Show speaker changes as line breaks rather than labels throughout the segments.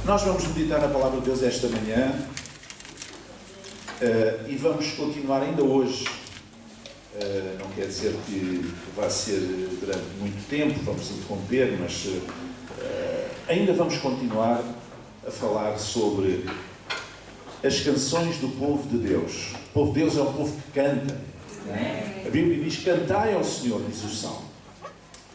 Nós vamos meditar na Palavra de Deus esta manhã e vamos continuar ainda hoje. Não quer dizer que vai ser durante muito tempo, vamos interromper, mas ainda vamos continuar a falar sobre as canções do povo de Deus. O povo de Deus é um povo que canta. Não é? A Bíblia diz: cantai ao Senhor, diz o Salmo.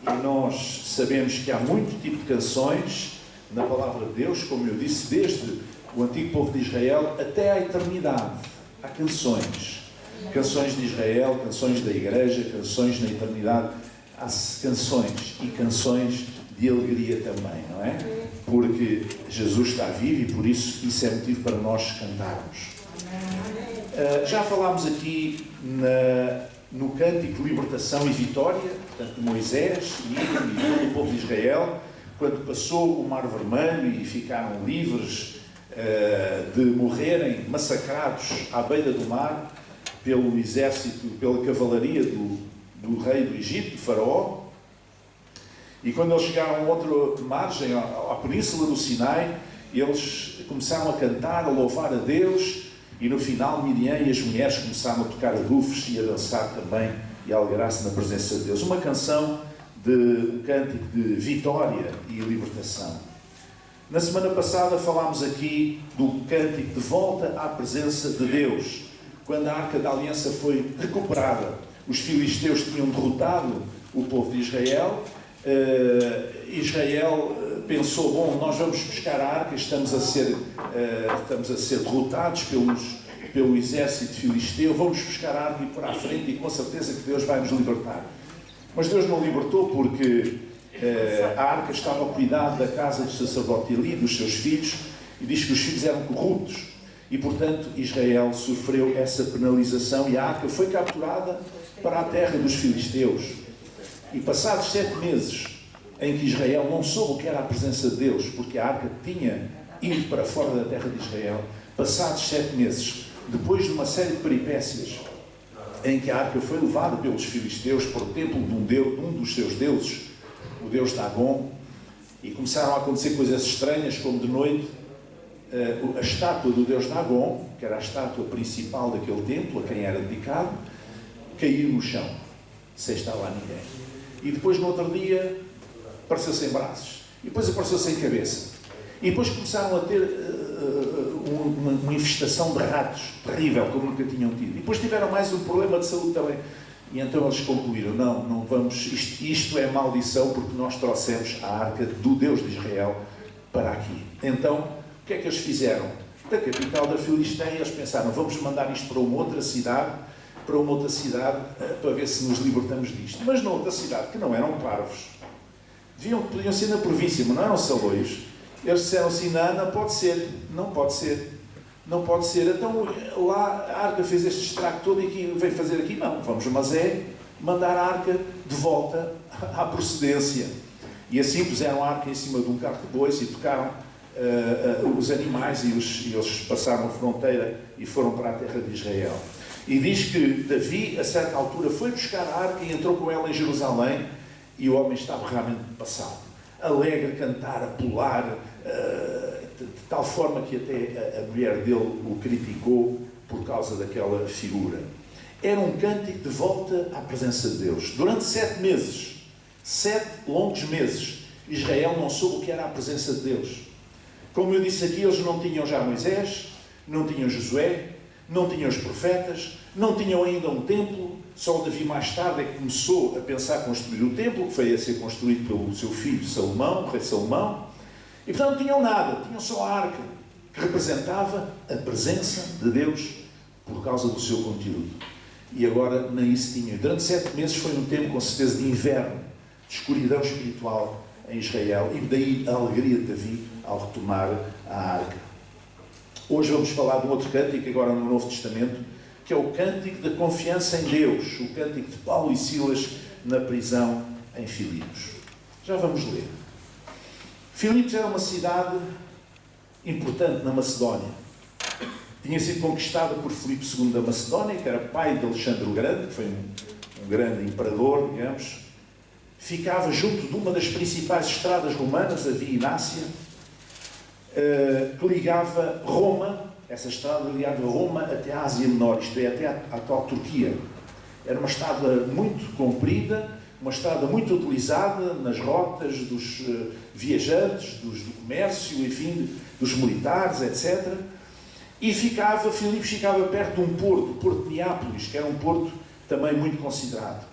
E nós sabemos que há muito tipo de canções na Palavra de Deus, como eu disse, desde o antigo povo de Israel até à eternidade. Há canções. Canções de Israel, canções da Igreja, canções na eternidade. Há canções e canções de alegria também, não é? Porque Jesus está vivo e por isso é motivo para nós cantarmos. Já falámos aqui no cântico de libertação e vitória, portanto, de Moisés e todo o povo de Israel, quando passou o Mar Vermelho e ficaram livres de morrerem massacrados à beira do mar pelo exército, pela cavalaria do rei do Egito, do Faraó. E quando eles chegaram a outra margem, à península do Sinai, eles começaram a cantar, a louvar a Deus, e no final Miriam e as mulheres começaram a tocar adufes e a dançar também e a alegrar-se na presença de Deus. Uma canção um cântico de vitória e libertação. Na semana passada falámos aqui do cântico de volta à presença de Deus, quando a Arca da Aliança foi recuperada. Os filisteus tinham derrotado o povo de Israel. Israel pensou: bom, nós vamos buscar a Arca, estamos a ser derrotados pelo exército filisteu, vamos buscar a Arca e por à frente, e com certeza que Deus vai nos libertar. Mas Deus não libertou, porque a Arca estava ao cuidado da casa do sacerdote Eli, dos seus filhos, e diz que os filhos eram corruptos, e portanto Israel sofreu essa penalização, e a Arca foi capturada para a terra dos filisteus. E passados 7 meses em que Israel não soube o que era a presença de Deus, porque a Arca tinha ido para fora da terra de Israel, passados 7 meses, depois de uma série de peripécias, em que a Arca foi levada pelos filisteus para o templo de um dos seus deuses, o deus Dagon, e começaram a acontecer coisas estranhas, como de noite a estátua do deus Dagon, que era a estátua principal daquele templo, a quem era dedicado, caiu no chão, sem estar lá ninguém. E depois, no outro dia, apareceu sem braços, e depois apareceu sem cabeça, e depois começaram a ter uma infestação de ratos terrível, como nunca tinham tido. E depois tiveram mais um problema de saúde também. E então eles concluíram: não vamos, isto é maldição, porque nós trouxemos a Arca do Deus de Israel para aqui. Então, o que é que eles fizeram? Da capital da Filisteia, eles pensaram: vamos mandar isto para uma outra cidade, para ver se nos libertamos disto. Mas na outra cidade, que não eram parvos, podiam ser na província, mas não eram salões. Eles disseram assim: não pode ser, não pode ser. Então lá a Arca fez este estrago todo e aqui veio fazer aqui. Não, vamos mandar a Arca de volta à procedência. E assim puseram a Arca em cima de um carro de bois e tocaram os animais, e eles passaram a fronteira e foram para a terra de Israel. E diz que Davi, a certa altura, foi buscar a Arca e entrou com ela em Jerusalém, e o homem estava realmente passado, alegre, a cantar, a pular, de tal forma que até a mulher dele o criticou por causa daquela figura. Era um cântico de volta à presença de Deus. Durante 7 meses, 7 longos meses, Israel não soube o que era a presença de Deus. Como eu disse aqui, eles não tinham já Moisés, não tinham Josué, não tinham os profetas, não tinham ainda um templo. Só o Davi mais tarde é que começou a pensar em construir o templo, que foi a ser construído pelo seu filho Salomão, o rei Salomão. E portanto não tinham nada, tinham só a Arca, que representava a presença de Deus por causa do seu conteúdo. E agora nem isso tinham. Durante 7 meses foi um tempo, com certeza, de inverno, de escuridão espiritual em Israel, e daí a alegria de Davi ao retomar a Arca. Hoje vamos falar de um outro cântico, agora no Novo Testamento, que é o cântico da confiança em Deus, o cântico de Paulo e Silas na prisão em Filipos. Já vamos ler. Filipos era uma cidade importante na Macedónia. Tinha sido conquistada por Filipe II da Macedónia, que era pai de Alexandre o Grande, que foi um grande imperador, digamos. Ficava junto de uma das principais estradas romanas, a Via Inácia, que ligava Roma, essa estrada ligava Roma até a Ásia Menor, isto é, até à atual Turquia. Era uma estrada muito comprida, uma estrada muito utilizada nas rotas dos viajantes, do comércio, enfim, dos militares, etc. E Filipos ficava perto de um porto, o Porto de Neápolis, que era um porto também muito considerado.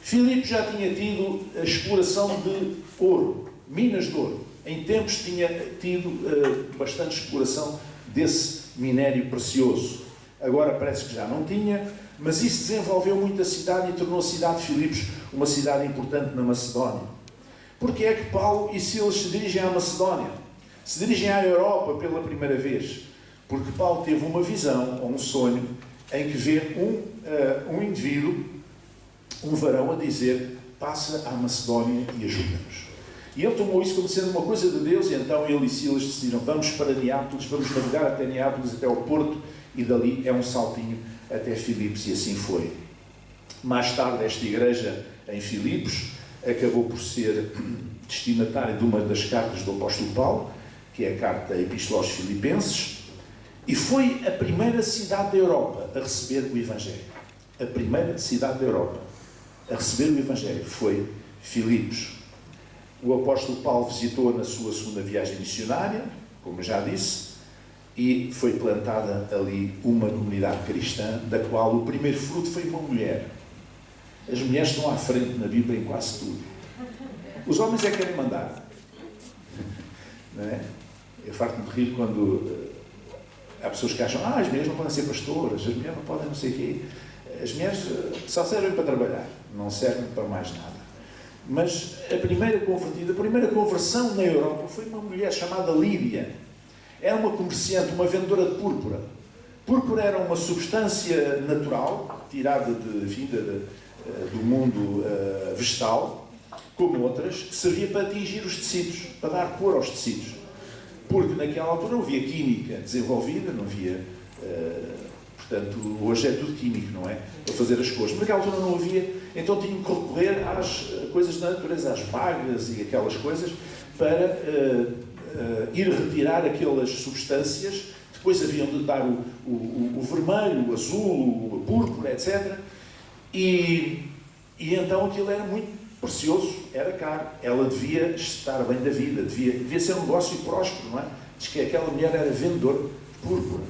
Filipos já tinha tido a exploração de ouro, minas de ouro. Em tempos tinha tido bastante exploração desse minério precioso. Agora parece que já não tinha, mas isso desenvolveu muito a cidade e tornou a cidade de Filipos uma cidade importante na Macedónia. Porque é que Paulo e Silas se dirigem à Macedónia? Se dirigem à Europa pela primeira vez? Porque Paulo teve uma visão, ou um sonho, em que vê um indivíduo, um varão, a dizer: passa à Macedónia e ajuda-nos. E ele tomou isso como sendo uma coisa de Deus, e então ele e Silas decidiram: vamos para Neápolis, vamos navegar até Neápolis, até ao Porto, e dali é um saltinho até Filipos, e assim foi. Mais tarde, esta igreja em Filipos acabou por ser destinatária de uma das cartas do apóstolo Paulo, que é a carta Epístola aos Filipenses, e foi a primeira cidade da Europa a receber o Evangelho. A primeira cidade da Europa a receber o Evangelho foi Filipos. O apóstolo Paulo visitou na sua segunda viagem missionária, como já disse, e foi plantada ali uma comunidade cristã, da qual o primeiro fruto foi uma mulher. As mulheres estão à frente na Bíblia em quase tudo. Os homens é que querem mandar. Não é? Eu farto-me de rir quando há pessoas que acham: as mulheres não podem ser pastoras, as mulheres não podem não sei o quê. As mulheres só servem para trabalhar, não servem para mais nada. Mas a primeira conversão na Europa foi uma mulher chamada Lídia. Era uma comerciante, uma vendedora de púrpura. Púrpura era uma substância natural, tirada do mundo vegetal, como outras, que servia para atingir os tecidos, para dar cor aos tecidos. Porque naquela altura não havia química desenvolvida, não havia... portanto, hoje é tudo químico, não é? Para fazer as cores. Mas naquela altura não havia, então tinham que recorrer às coisas da natureza, às bagas e aquelas coisas, para ir retirar aquelas substâncias. Depois haviam de dar o vermelho, o azul, o púrpura, etc. E então aquilo era muito precioso, era caro. Ela devia estar bem da vida, devia ser um negócio próspero, não é? Diz que aquela mulher era vendedora de púrpura.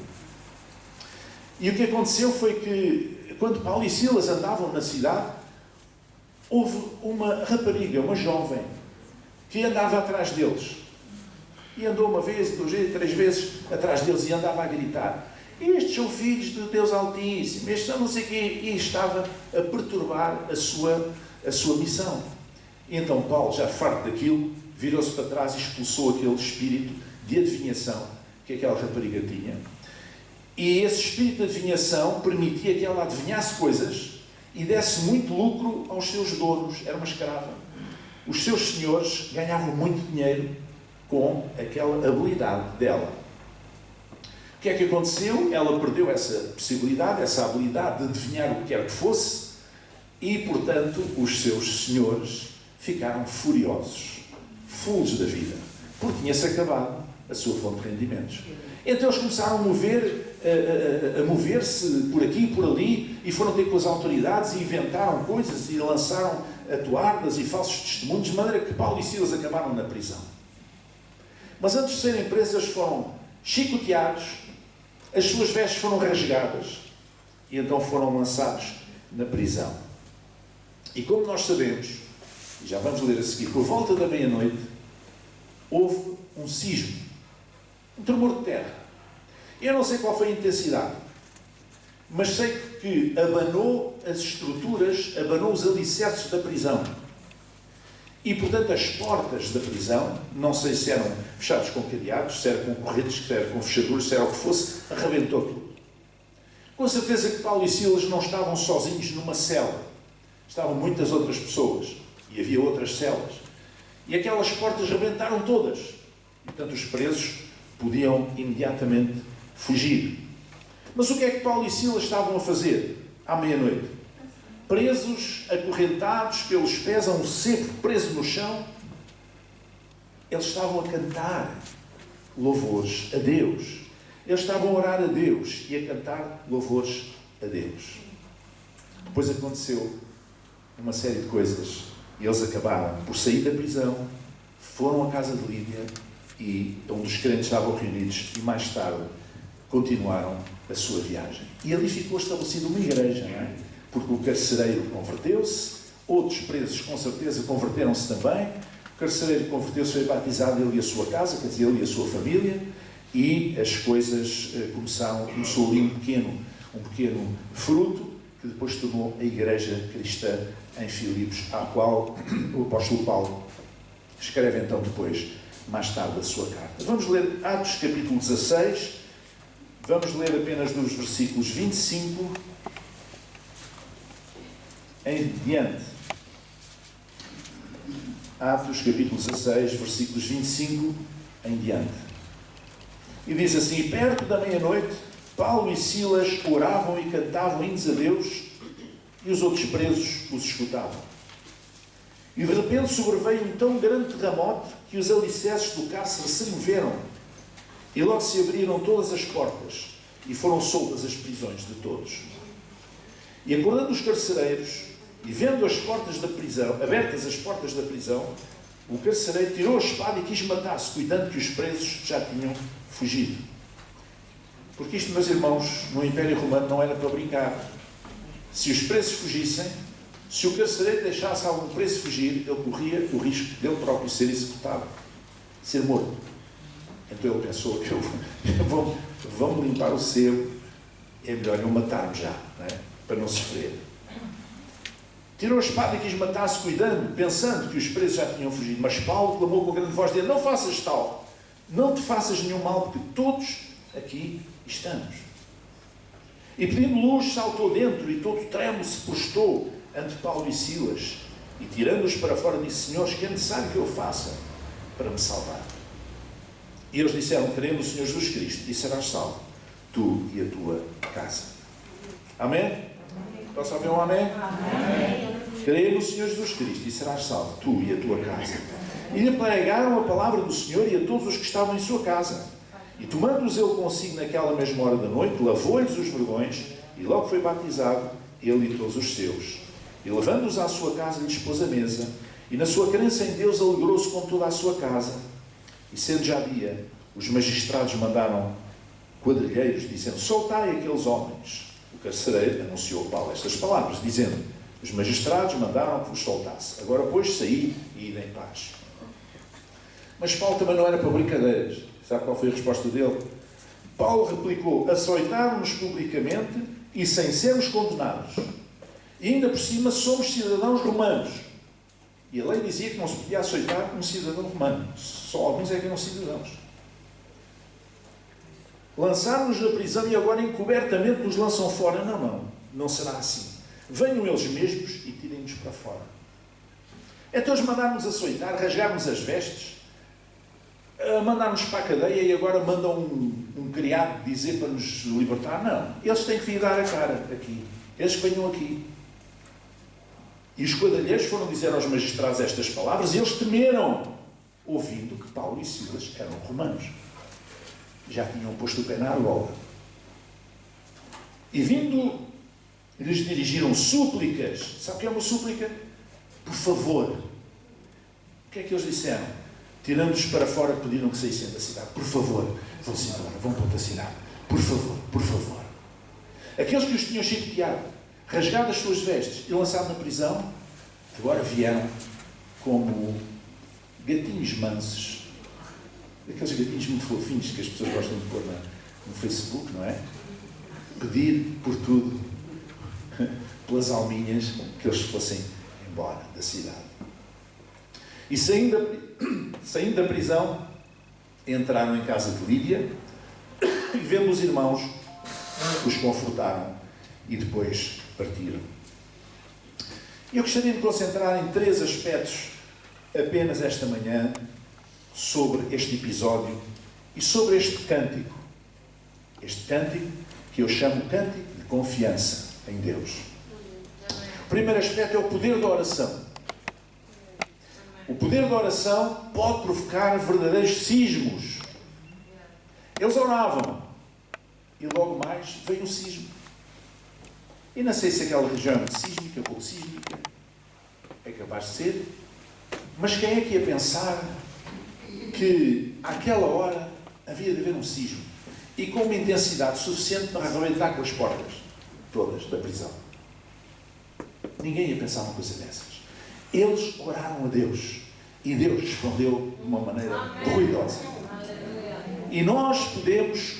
E o que aconteceu foi que, quando Paulo e Silas andavam na cidade, houve uma rapariga, uma jovem, que andava atrás deles. E andou uma vez, duas vezes, três vezes atrás deles e andava a gritar: estes são filhos de Deus Altíssimo, estes são não sei o quê. E estava a perturbar a sua missão. E então Paulo, já farto daquilo, virou-se para trás e expulsou aquele espírito de adivinhação que aquela rapariga tinha. E esse espírito de adivinhação permitia que ela adivinhasse coisas e desse muito lucro aos seus donos. Era uma escrava. Os seus senhores ganhavam muito dinheiro com aquela habilidade dela. O que é que aconteceu? Ela perdeu essa possibilidade, essa habilidade de adivinhar o que quer que fosse, e, portanto, os seus senhores ficaram furiosos, fulos da vida, porque tinha-se acabado a sua fonte de rendimentos. Então eles começaram a mover-se por aqui e por ali, e foram ter com as autoridades e inventaram coisas e lançaram atuardas e falsos testemunhos, de maneira que Paulo e Silas acabaram na prisão. Mas antes de serem presos, foram chicoteados, as suas vestes foram rasgadas e então foram lançados na prisão. E como nós sabemos, e já vamos ler a seguir, por volta da meia-noite, houve um sismo, um tremor de terra. Eu não sei qual foi a intensidade, mas sei que abanou as estruturas, abanou os alicerces da prisão. E, portanto, as portas da prisão, não sei se eram fechadas com cadeados, se era com correntes, se era com fechaduras, se era o que fosse, arrebentou tudo. Com certeza que Paulo e Silas não estavam sozinhos numa cela. Estavam muitas outras pessoas. E havia outras celas. E aquelas portas rebentaram todas. E, portanto, os presos podiam imediatamente fugir. Mas o que é que Paulo e Silas estavam a fazer à meia-noite? Presos, acorrentados pelos pés a um cepo preso no chão, eles estavam a cantar louvores a Deus. Eles estavam a orar a Deus e a cantar louvores a Deus. Depois aconteceu uma série de coisas e eles acabaram por sair da prisão, foram à casa de Lídia e onde os crentes estavam reunidos e mais tarde continuaram a sua viagem. E ali ficou estabelecida uma igreja, não é? Porque o carcereiro converteu-se, outros presos com certeza converteram-se também. O carcereiro converteu-se, foi batizado, ele e a sua casa, quer dizer, ele e a sua família, e as coisas começou ali um pequeno fruto, que depois tornou a igreja cristã em Filipos, à qual o apóstolo Paulo escreve então depois, mais tarde, a sua carta. Vamos ler Atos capítulo 16, vamos ler apenas dos versículos 25 em diante. Atos capítulo 16, versículos 25 em diante. E diz assim: e perto da meia-noite, Paulo e Silas oravam e cantavam hinos a Deus, e os outros presos os escutavam. E de repente sobreveio um tão grande terremoto que os alicerces do cárcere se removeram, e logo se abriram todas as portas, e foram soltas as prisões de todos. E acordando os carcereiros, e vendo as portas da prisão, abertas as portas da prisão, o carcereiro tirou a espada e quis matar-se, cuidando que os presos já tinham fugido. Porque isto, meus irmãos, no Império Romano não era para brincar. Se os presos fugissem, se o carcereiro deixasse algum preso fugir, ele corria o risco dele próprio ser executado, ser morto. Então ele pensou que vão limpar o sebo, é melhor eu matar-me já, não é? Para não sofrer. Tirou a espada e quis matar-se, cuidando, pensando que os presos já tinham fugido. Mas Paulo clamou com grande voz, dizendo: não faças tal, não te faças nenhum mal, porque todos aqui estamos. E pedindo luz, saltou dentro e todo tremo se prostou ante Paulo e Silas. E tirando-os para fora, disse: senhores, que é necessário que eu faça para me salvar? E eles disseram: queremos o Senhor Jesus Cristo, e serás salvo, tu e a tua casa. Amém? Posso ouvir um amém? Amém. Creia no Senhor Jesus Cristo, e serás salvo, tu e a tua casa. E lhe pregaram a palavra do Senhor e a todos os que estavam em sua casa. E tomando-os ele consigo naquela mesma hora da noite, lavou-lhes os vergões, e logo foi batizado, ele e todos os seus. E levando-os à sua casa, lhes pôs a mesa, e na sua crença em Deus alegrou-se com toda a sua casa. E sendo já dia, os magistrados mandaram quadrilheiros, dizendo: soltai aqueles homens. O carcereiro anunciou a Paulo estas palavras, dizendo: os magistrados mandaram que vos soltasse. Agora, pois, saí e ide em paz. Mas Paulo também não era para brincadeiras. Sabe qual foi a resposta dele? Paulo replicou: açoitaram-nos publicamente e sem sermos condenados. E ainda por cima somos cidadãos romanos. E a lei dizia que não se podia açoitar um cidadão romano. Só alguns é que eram cidadãos. Lançaram-nos na prisão e agora encobertamente nos lançam fora. Não será assim. Venham eles mesmos e tirem-nos para fora. Então eles mandaram-nos açoitar, rasgaram-nos as vestes, mandaram-nos para a cadeia e agora mandam um criado dizer para nos libertar? Não. Eles têm que vir dar a cara aqui. Eles que venham aqui. E os quadrilheiros foram dizer aos magistrados estas palavras e eles temeram, ouvindo que Paulo e Silas eram romanos. Já tinham posto o pé na argola. E vindo, lhes dirigiram súplicas. Sabe o que é uma súplica? Por favor. O que é que eles disseram? Tirando-os para fora, pediram que saíssem da cidade. Por favor, vão-se embora, vão para outra cidade. Por favor, por favor. Aqueles que os tinham chicoteado, rasgado as suas vestes e lançado na prisão, agora vieram como gatinhos mansos. Aqueles gatinhos muito fofinhos que as pessoas gostam de pôr no Facebook, não é? Pedir por tudo, pelas alminhas, que eles fossem embora da cidade. E saindo da prisão, entraram em casa de Lídia e, vendo os irmãos, os confortaram e depois partiram. Eu gostaria de me concentrar em 3 aspectos apenas esta manhã sobre este episódio e sobre este cântico. Este cântico que eu chamo cântico de confiança em Deus. O primeiro aspecto é o poder da oração. O poder da oração pode provocar verdadeiros sismos Eles oravam. E logo mais veio o sismo. E não sei se aquela região é muito sísmica, pouco sísmica. É capaz de ser. Mas quem é que ia pensar que, àquela hora, havia de haver um sismo? E com uma intensidade suficiente para arrebentar com as portas todas da prisão. Ninguém ia pensar uma coisa dessas. Eles oraram a Deus. E Deus respondeu de uma maneira ruidosa. E nós podemos,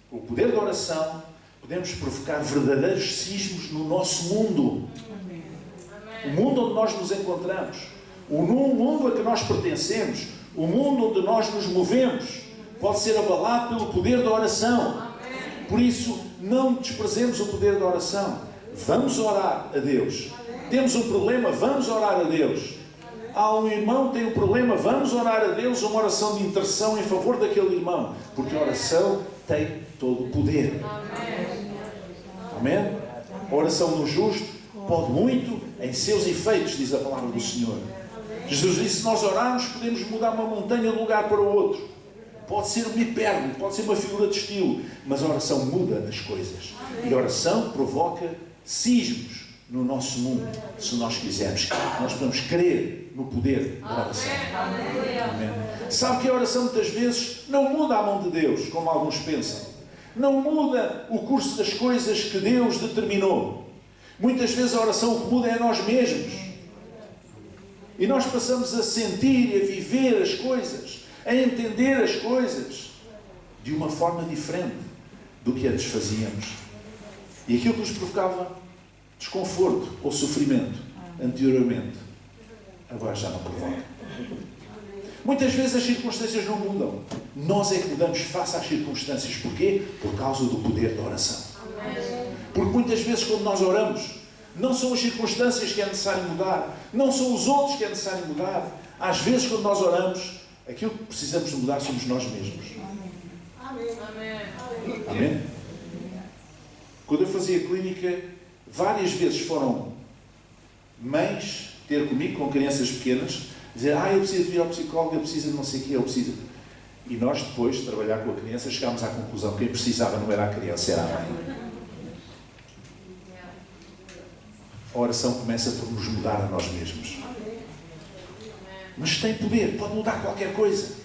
com o poder da oração, podemos provocar verdadeiros sismos no nosso mundo. O mundo onde nós nos encontramos. O mundo a que nós pertencemos. O mundo onde nós nos movemos. Pode ser abalado pelo poder da oração. Por isso, não desprezemos o poder da oração. Vamos orar a Deus. Temos um problema, vamos orar a Deus. Há um irmão que tem um problema, vamos orar a Deus, uma oração de intercessão em favor daquele irmão. Porque a oração tem todo o poder. Amém? A oração do justo pode muito em seus efeitos, diz a palavra do Senhor. Jesus disse, se nós orarmos, podemos mudar uma montanha de um lugar para o outro. Pode ser uma hipérbole, pode ser uma figura de estilo, mas a oração muda as coisas. E a oração provoca sismos no nosso mundo, se nós quisermos. Nós podemos crer no poder da oração. Amém. Sabe que a oração muitas vezes não muda a mão de Deus, como alguns pensam. Não muda o curso das coisas que Deus determinou. Muitas vezes a oração o que muda é nós mesmos. E nós passamos a sentir e a viver as coisas, a entender as coisas de uma forma diferente do que antes fazíamos. E aquilo que nos provocava desconforto ou sofrimento anteriormente, agora já não provoca. Muitas vezes as circunstâncias não mudam. Nós é que mudamos face às circunstâncias. Porquê? Por causa do poder da oração. Porque muitas vezes quando nós oramos, não são as circunstâncias que é necessário mudar, não são os outros que é necessário mudar. Às vezes quando nós oramos, aquilo que precisamos de mudar somos nós mesmos. Amém. Amém? Quando eu fazia clínica, várias vezes foram mães ter comigo com crianças pequenas, dizer, eu preciso de vir ao psicólogo, eu preciso de não sei o quê, eu preciso... E nós depois de trabalhar com a criança chegámos à conclusão que quem precisava não era a criança, era a mãe. A oração começa por nos mudar a nós mesmos. Mas tem poder, pode mudar qualquer coisa.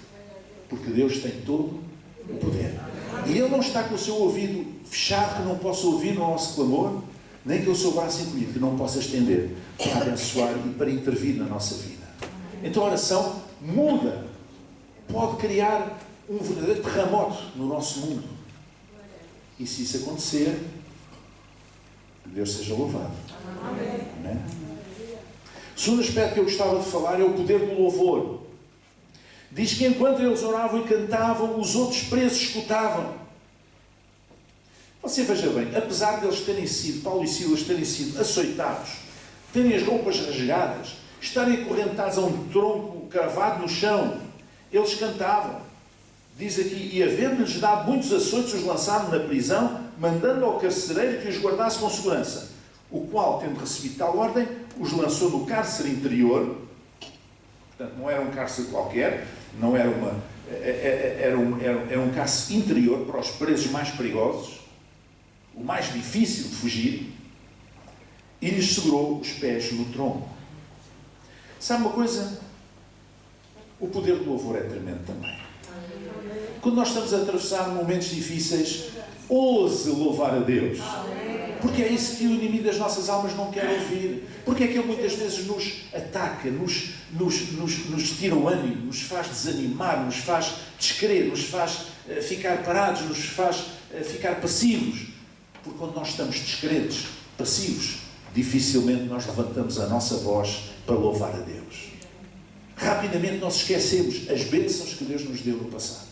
Porque Deus tem todo o poder. E Ele não está com o seu ouvido fechado, que não possa ouvir o nosso clamor, nem com o seu braço encolhido, que não possa estender para abençoar e para intervir na nossa vida. Então a oração muda. Pode criar um verdadeiro terremoto no nosso mundo. E se isso acontecer, Deus seja louvado. Amém? O segundo aspecto que eu gostava de falar é o poder do louvor. Diz que enquanto eles oravam e cantavam, os outros presos escutavam. Você veja bem, apesar de eles terem sido, Paulo e Silas terem sido açoitados, terem as roupas rasgadas, estarem acorrentados a um tronco cravado no chão, eles cantavam. Diz aqui, e havendo-lhes dado muitos açoites, os lançaram na prisão, mandando ao carcereiro que os guardasse com segurança, o qual, tendo recebido tal ordem, os lançou no cárcere interior. Portanto, não era um cárcere qualquer, não era uma... Era um cárcere interior para os presos mais perigosos, o mais difícil de fugir, e lhes segurou os pés no tronco. Sabe uma coisa? O poder do louvor é tremendo também. Quando nós estamos a atravessar momentos difíceis, ouse louvar a Deus. Porque é isso que o inimigo das nossas almas não quer ouvir. Porque é que ele muitas vezes nos ataca, nos tira o ânimo, nos faz desanimar, nos faz descrer, nos faz ficar parados, nos faz ficar passivos. Porque quando nós estamos descrentes, passivos, dificilmente nós levantamos a nossa voz para louvar a Deus. Rapidamente nós esquecemos as bênçãos que Deus nos deu no passado.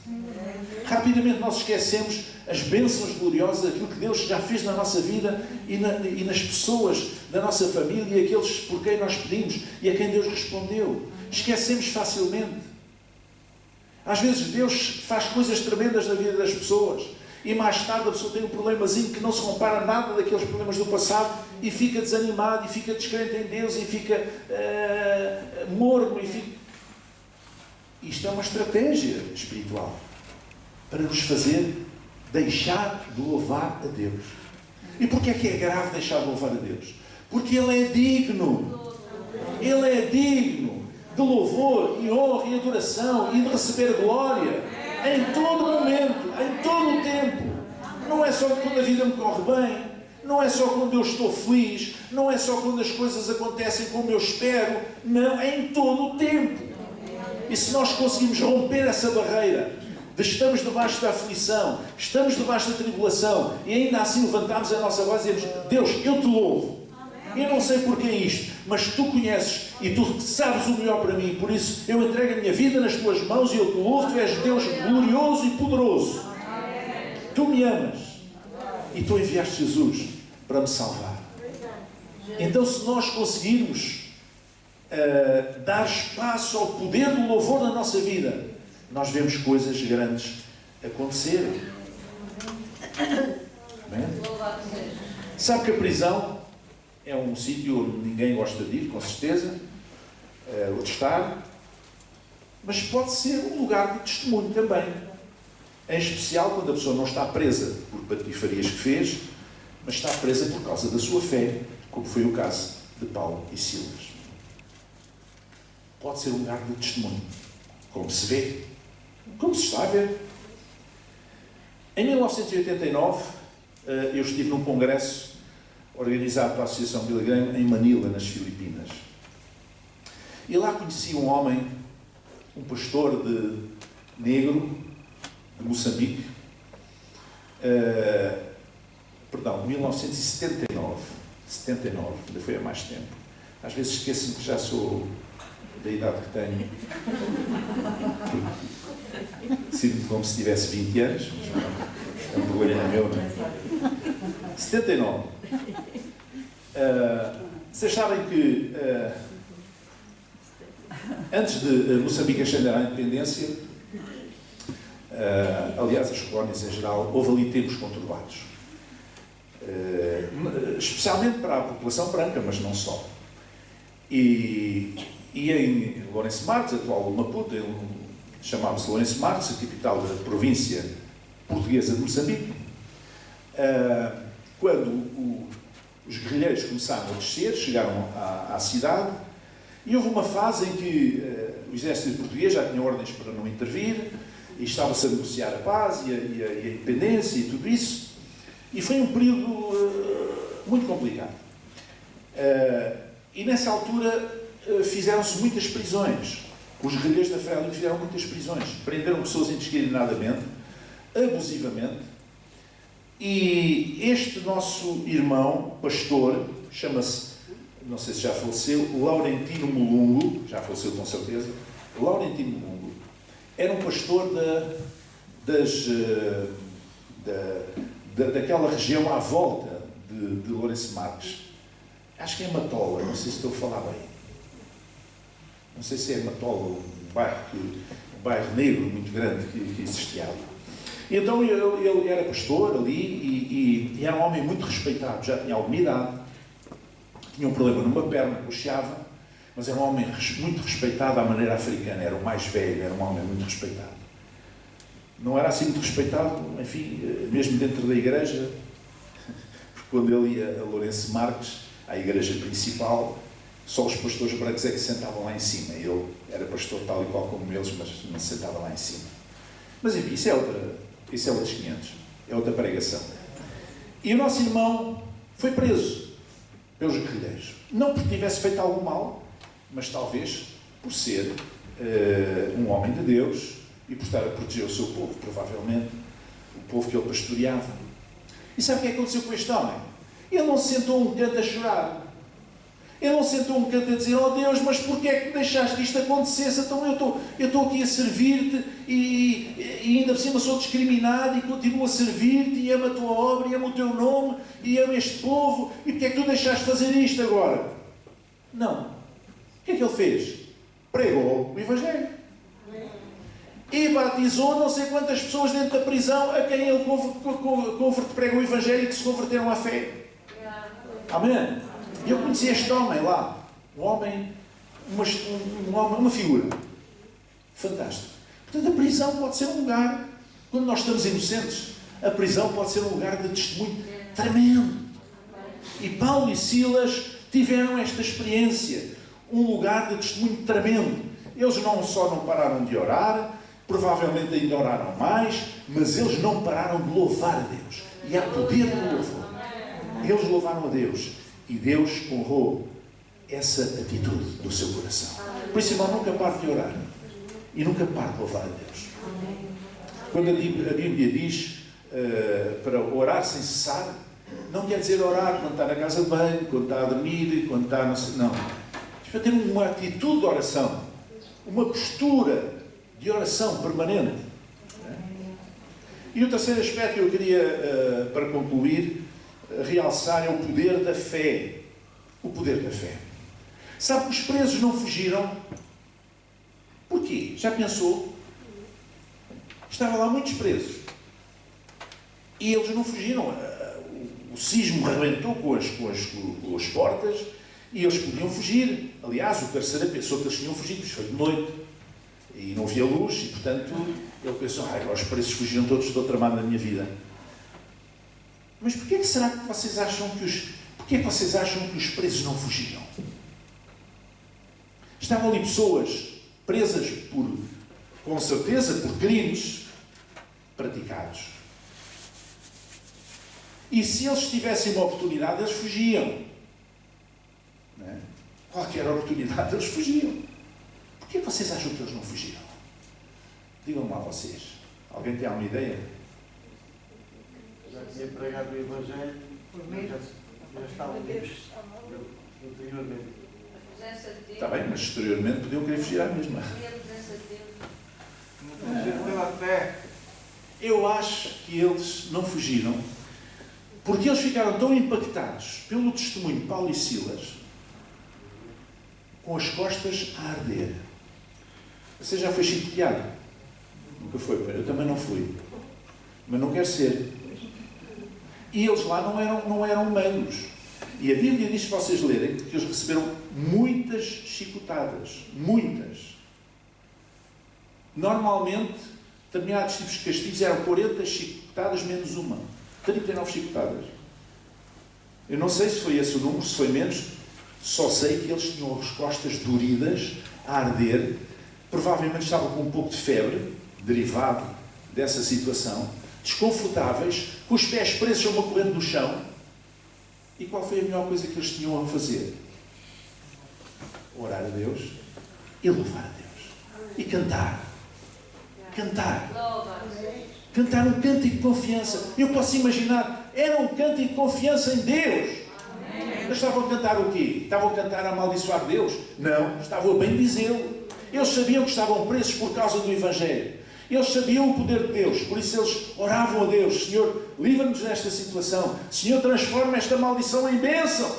Rapidamente nós esquecemos as bênçãos gloriosas, aquilo que Deus já fez na nossa vida e nas pessoas da nossa família e aqueles por quem nós pedimos e a quem Deus respondeu. Esquecemos facilmente. Às vezes Deus faz coisas tremendas na vida das pessoas e mais tarde a pessoa tem um problemazinho que não se compara a nada daqueles problemas do passado e fica desanimado e fica descrente em Deus e fica morno e fica... Isto é uma estratégia espiritual. para nos fazer deixar de louvar a Deus. E porquê é que é grave deixar de louvar a Deus? Porque Ele é digno. Ele é digno de louvor e honra e adoração e de receber glória em todo momento, em todo o tempo. Não é só quando a vida me corre bem, não é só quando eu estou feliz, não é só quando as coisas acontecem como eu espero, não, é em todo o tempo. E se nós conseguimos romper essa barreira de estamos debaixo da aflição, estamos debaixo da tribulação, e ainda assim levantarmos a nossa voz e dizemos: Deus, eu te louvo. Eu não sei porque é isto, mas tu conheces e tu sabes o melhor para mim, por isso eu entrego a minha vida nas tuas mãos e eu te louvo. Tu és Deus glorioso e poderoso. Tu me amas e tu enviaste Jesus para me salvar. Então, se nós conseguirmos dar espaço ao poder do louvor na nossa vida, nós vemos coisas grandes acontecerem. Amém? Sabe que a prisão é um sítio onde ninguém gosta de ir, com certeza, ou de estar, mas pode ser um lugar de testemunho também. Em especial quando a pessoa não está presa por patifarias que fez, mas está presa por causa da sua fé, como foi o caso de Paulo e Silas. Pode ser um lugar de testemunho, como se vê, como se está a ver. Em 1989, eu estive num congresso organizado pela Associação Billy Graham em Manila, nas Filipinas. E lá conheci um homem, um pastor negro, de Moçambique, 1979, 79, ainda foi há mais tempo. Às vezes esqueço-me que já sou da idade que tenho. Sinto-me como se tivesse 20 anos, mas é um problema meu, não é? 79. Vocês sabem que antes de Moçambique ascender à independência, aliás, as colónias em geral, houve ali tempos conturbados. Especialmente para a população branca, mas não só. E em Lourenço Marques, atual Maputo, chamava-se Lourenço Marques, a capital da província portuguesa de Moçambique, quando os guerrilheiros começaram a descer, chegaram à cidade, e houve uma fase em que o exército português já tinha ordens para não intervir, e estava-se a negociar a paz e a independência e tudo isso, e foi um período muito complicado. E nessa altura fizeram-se muitas prisões. Os guerrilheiros da Frelimo fizeram muitas prisões. Prenderam pessoas indiscriminadamente, abusivamente. E este nosso irmão, pastor, chama-se, não sei se já faleceu, Laurentino Mulungu, já faleceu com certeza, Laurentino Mulungu, era um pastor daquela região à volta de Lourenço Marques. Acho que é Matola, não sei se estou a falar bem. Não sei se é Matola, um bairro negro muito grande que existia ali. E então ele era pastor ali e era um homem muito respeitado, já tinha alguma idade, tinha um problema numa perna, coxeava, mas era um homem muito respeitado à maneira africana, era o mais velho, era um homem muito respeitado. Não era assim muito respeitado, enfim, mesmo dentro da igreja, porque quando ele ia a Lourenço Marques, à igreja principal, só os pastores brancos é que se sentavam lá em cima. Ele era pastor tal e qual como eles, mas não se sentava lá em cima. Mas enfim, isso é outros 500, é outra pregação. E o nosso irmão foi preso pelos guerrilheiros. Não porque tivesse feito algum mal, mas talvez por ser um homem de Deus e por estar a proteger o seu povo, provavelmente o povo que ele pastoreava. E sabe o que aconteceu com este homem? Ele não se sentou um canto a chorar. Ele não se sentou um canto a dizer: oh Deus, mas porquê é que me deixaste que isto acontecesse? Então eu estou aqui a servir-te e ainda por cima sou discriminado e continuo a servir-te e amo a tua obra e amo o teu nome e amo este povo, e porquê é que tu deixaste fazer isto agora? Não. O que é que ele fez? Pregou o Evangelho. E batizou não sei quantas pessoas dentro da prisão a quem ele pregou o Evangelho e que se converteram à fé. Amém? E eu conheci este homem lá. Um homem, uma figura. Fantástico. Portanto, a prisão pode ser um lugar Quando nós estamos inocentes, a prisão pode ser um lugar de testemunho tremendo. E Paulo e Silas tiveram esta experiência, um lugar de testemunho tremendo. Eles não pararam de orar, provavelmente ainda oraram mais, mas eles não pararam de louvar a Deus. E há poder no louvor. Eles louvaram a Deus e Deus honrou essa atitude do seu coração. Por isso, irmão, nunca pare de orar e nunca pare de louvar a Deus. Quando a Bíblia diz para orar sem cessar, não quer dizer orar quando está na casa de banho, quando está a dormir, quando está... Não. Para ter uma atitude de oração, uma postura de oração permanente. E o terceiro aspecto que eu queria, para concluir, realçar é o poder da fé. O poder da fé. Sabe que os presos não fugiram? Porquê? Já pensou? Estavam lá muitos presos. E eles não fugiram. O sismo rebentou com as portas e eles podiam fugir. Aliás, o carcereiro pensou que eles tinham fugido, foi de noite. E não via luz, e portanto ele pensou, os presos fugiram todos, estou tramado na minha vida. Mas porquê que será que vocês acham que os presos não fugiram? Estavam ali pessoas presas com certeza, por crimes praticados. E se eles tivessem uma oportunidade, eles fugiam. Não é? Qualquer oportunidade, eles fugiam. Porquê vocês acham que eles não fugiram? Digam-me lá vocês. Alguém tem alguma ideia?
Já tinha pregado o Evangelho, já estavam livres anteriormente.
Está bem, mas exteriormente podiam querer fugir à mesma.
Pela fé.
Eu acho que eles não fugiram porque eles ficaram tão impactados pelo testemunho de Paulo e Silas, com as costas a arder. Você já foi chicoteado? Nunca foi, eu também não fui. Mas não quer ser. E eles lá não eram menos. E a Bíblia diz, se vocês lerem, que eles receberam muitas chicotadas. Muitas. Normalmente, determinados tipos de castigos eram 40 chicotadas menos uma. 39 chicotadas. Eu não sei se foi esse o número, se foi menos. Só sei que eles tinham as costas doridas, a arder. Provavelmente estavam com um pouco de febre, derivado dessa situação. Desconfortáveis, com os pés presos a uma corrente no chão. E qual foi a melhor coisa que eles tinham a fazer? Orar a Deus e louvar a Deus. E cantar. Cantar. Cantar um cântico de confiança. Eu posso imaginar, era um cântico de confiança em Deus. Eles estavam a cantar o quê? Estavam a cantar a amaldiçoar Deus? Não, estavam a bendizê-lo. Eles sabiam que estavam presos por causa do Evangelho. Eles sabiam o poder de Deus, por isso eles oravam a Deus. Senhor, livra-nos desta situação. Senhor, transforma esta maldição em bênção.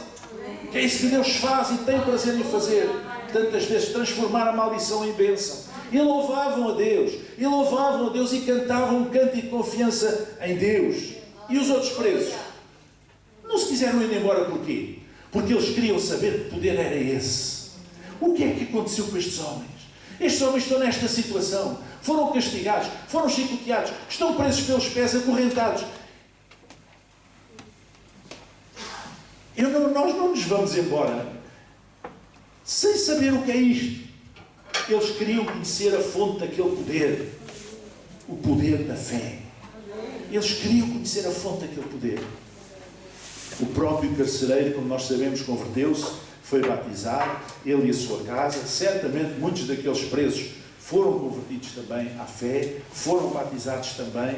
Que é isso que Deus faz e tem prazer em fazer. Tantas vezes, transformar a maldição em bênção. E louvavam a Deus. E louvavam a Deus e cantavam um cântico de confiança em Deus. E os outros presos? Não se quiseram ir embora porquê? Porque eles queriam saber que poder era esse. O que é que aconteceu com estes homens? Estes homens estão nesta situação. Foram castigados, foram chicoteados, estão presos pelos pés, acorrentados. Nós não nos vamos embora sem saber o que é isto. Eles queriam conhecer a fonte daquele poder. O poder da fé. Eles queriam conhecer a fonte daquele poder. O próprio carcereiro, como nós sabemos, converteu-se, foi batizado, ele e a sua casa. Certamente muitos daqueles presos foram convertidos também à fé, foram batizados também.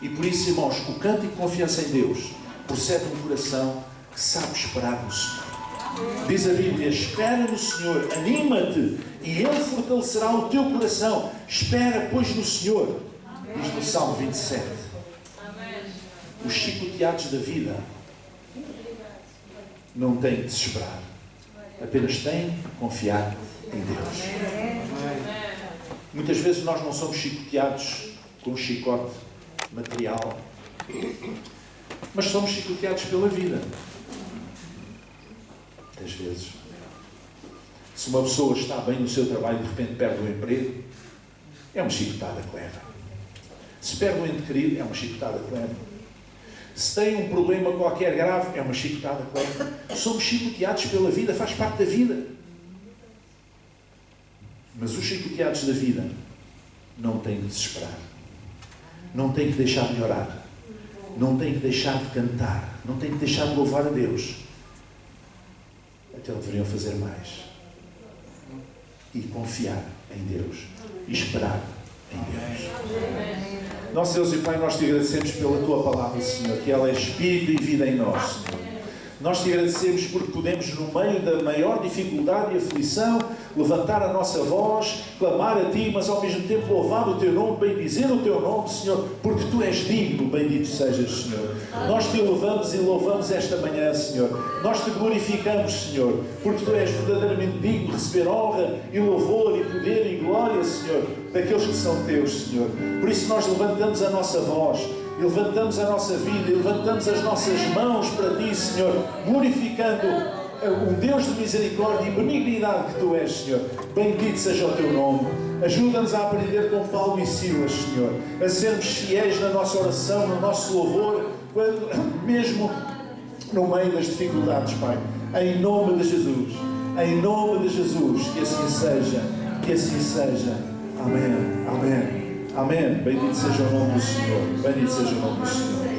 E por isso, irmãos, o cântico de confiança em Deus procede de um coração que sabe esperar no Senhor. Diz a Bíblia, espera no Senhor, anima-te e Ele fortalecerá o teu coração. Espera, pois, no Senhor. Diz no Salmo 27. Os chicoteados da vida não têm que desesperar. Apenas têm que confiar em Deus. Muitas vezes nós não somos chicoteados com um chicote material, mas somos chicoteados pela vida. Muitas vezes. Se uma pessoa está bem no seu trabalho e de repente perde o emprego, é uma chicotada que leva. Se perde um ente querido, é uma chicotada que leva. Se tem um problema qualquer grave, é uma chicotada que leva. Somos chicoteados pela vida, faz parte da vida. Mas os chicoteados da vida não têm que desesperar. Não têm que deixar de orar. Não têm que deixar de cantar. Não têm que deixar de louvar a Deus. Até deveriam fazer mais. E confiar em Deus. E esperar em Deus. Nosso Deus e Pai, nós te agradecemos pela Tua palavra, Senhor, que ela é Espírito e vida em nós, Senhor. Nós te agradecemos porque podemos, no meio da maior dificuldade e aflição, levantar a nossa voz, clamar a Ti, mas ao mesmo tempo louvar o Teu nome, bendizer o Teu nome, Senhor, porque Tu és digno, bendito sejas, Senhor. Nós Te louvamos e louvamos esta manhã, Senhor. Nós Te glorificamos, Senhor, porque Tu és verdadeiramente digno de receber honra e louvor e poder e glória, Senhor, daqueles que são Teus, Senhor. Por isso nós levantamos a nossa voz, e levantamos a nossa vida, e levantamos as nossas mãos para Ti, Senhor, glorificando o Deus de misericórdia e benignidade que Tu és, Senhor. Bendito seja o Teu nome. Ajuda-nos a aprender com Paulo e Silas, Senhor, a sermos fiéis na nossa oração, no nosso louvor, mesmo no meio das dificuldades, Pai. Em nome de Jesus. Em nome de Jesus. Que assim seja. Que assim seja. Amém. Amém. Amém. Bendito seja o nome do Senhor. Bendito seja o nome do Senhor.